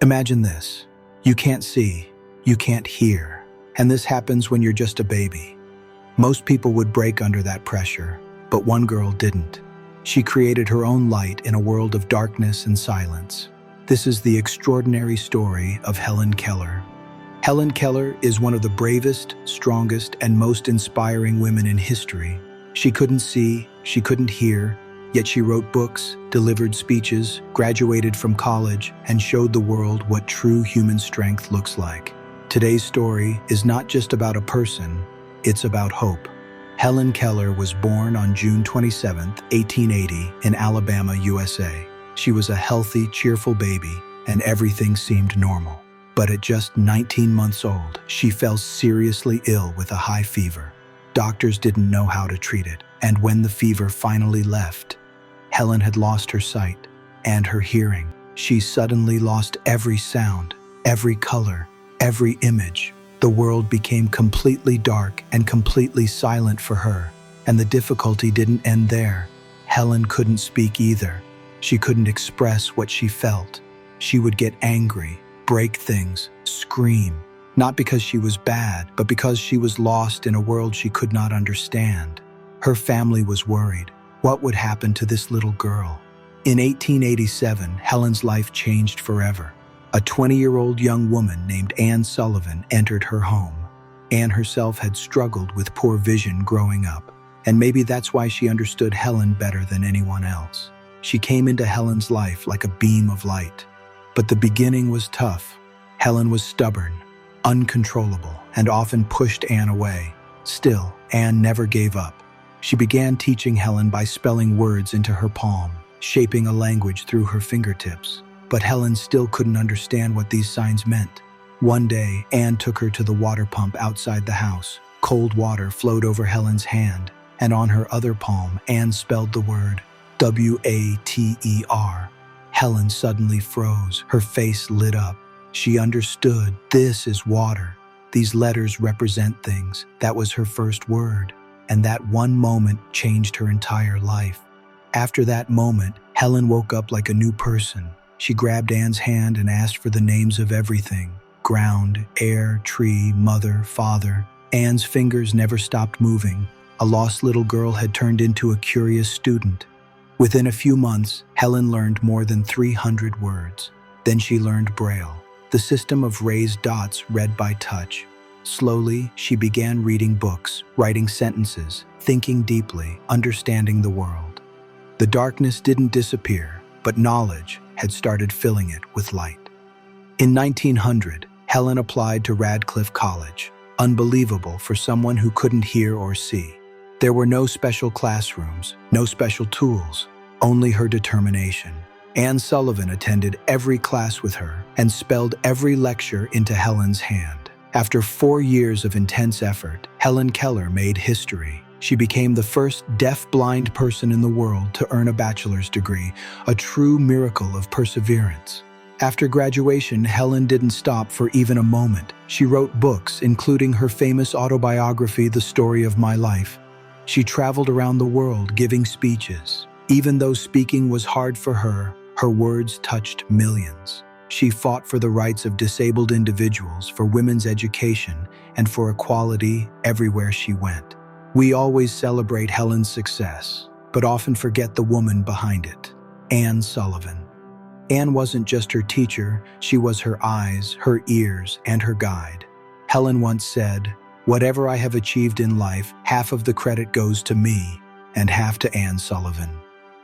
Imagine this. You can't see, you can't hear, and this happens when you're just a baby. Most people would break under that pressure, but one girl didn't. She created her own light in a world of darkness and silence. This is the extraordinary story of Helen Keller. Helen Keller is one of the bravest, strongest, and most inspiring women in history. She couldn't see, she couldn't hear, yet she wrote books, delivered speeches, graduated from college, and showed the world what true human strength looks like. Today's story is not just about a person, it's about hope. Helen Keller was born on June 27, 1880, in Alabama, USA. She was a healthy, cheerful baby, and everything seemed normal. But at just 19 months old, she fell seriously ill with a high fever. Doctors didn't know how to treat it, and when the fever finally left, Helen had lost her sight and her hearing. She suddenly lost every sound, every color, every image. The world became completely dark and completely silent for her, and the difficulty didn't end there. Helen couldn't speak either. She couldn't express what she felt. She would get angry, break things, scream, not because she was bad, but because she was lost in a world she could not understand. Her family was worried. What would happen to this little girl? In 1887, Helen's life changed forever. A 20-year-old young woman named Sullivan entered her home. Anne herself had struggled with poor vision growing up, and maybe that's why she understood Helen better than anyone else. She came into Helen's life like a beam of light. But the beginning was tough. Helen was stubborn, uncontrollable, and often pushed Anne away. Still, Anne never gave up. She began teaching Helen by spelling words into her palm, shaping a language through her fingertips. But Helen still couldn't understand what these signs meant. One day, Anne took her to the water pump outside the house. Cold water flowed over Helen's hand, and on her other palm, Anne spelled the word W-A-T-E-R. Helen suddenly froze. Her face lit up. She understood. This is water. These letters represent things. That was her first word. And that one moment changed her entire life. After that moment, Helen woke up like a new person. She grabbed Anne's hand and asked for the names of everything. Ground, air, tree, mother, father. Anne's fingers never stopped moving. A lost little girl had turned into a curious student. Within a few months, Helen learned more than 300 words. Then she learned Braille, the system of raised dots read by touch. Slowly, she began reading books, writing sentences, thinking deeply, understanding the world. The darkness didn't disappear, but knowledge had started filling it with light. In 1900, Helen applied to Radcliffe College. Unbelievable for someone who couldn't hear or see. There were no special classrooms, no special tools, only her determination. Anne Sullivan attended every class with her and spelled every lecture into Helen's hand. After 4 years of intense effort, Helen Keller made history. She became the first deaf-blind person in the world to earn a bachelor's degree, a true miracle of perseverance. After graduation, Helen didn't stop for even a moment. She wrote books, including her famous autobiography, The Story of My Life. She traveled around the world giving speeches. Even though speaking was hard for her, her words touched millions. She fought for the rights of disabled individuals, for women's education, and for equality everywhere she went. We always celebrate Helen's success, but often forget the woman behind it, Anne Sullivan. Anne wasn't just her teacher, she was her eyes, her ears, and her guide. Helen once said, "Whatever I have achieved in life, half of the credit goes to me, and half to Anne Sullivan."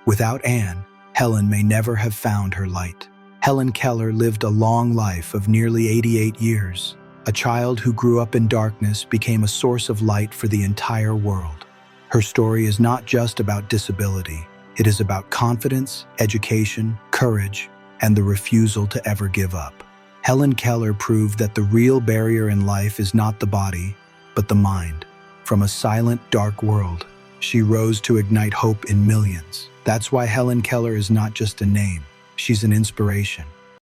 Without Anne, Helen may never have found her light. Helen Keller lived a long life of nearly 88 years. A child who grew up in darkness became a source of light for the entire world. Her story is not just about disability. It is about confidence, education, courage, and the refusal to ever give up. Helen Keller proved that the real barrier in life is not the body, but the mind. From a silent, dark world, she rose to ignite hope in millions. That's why Helen Keller is not just a name. She's an inspiration.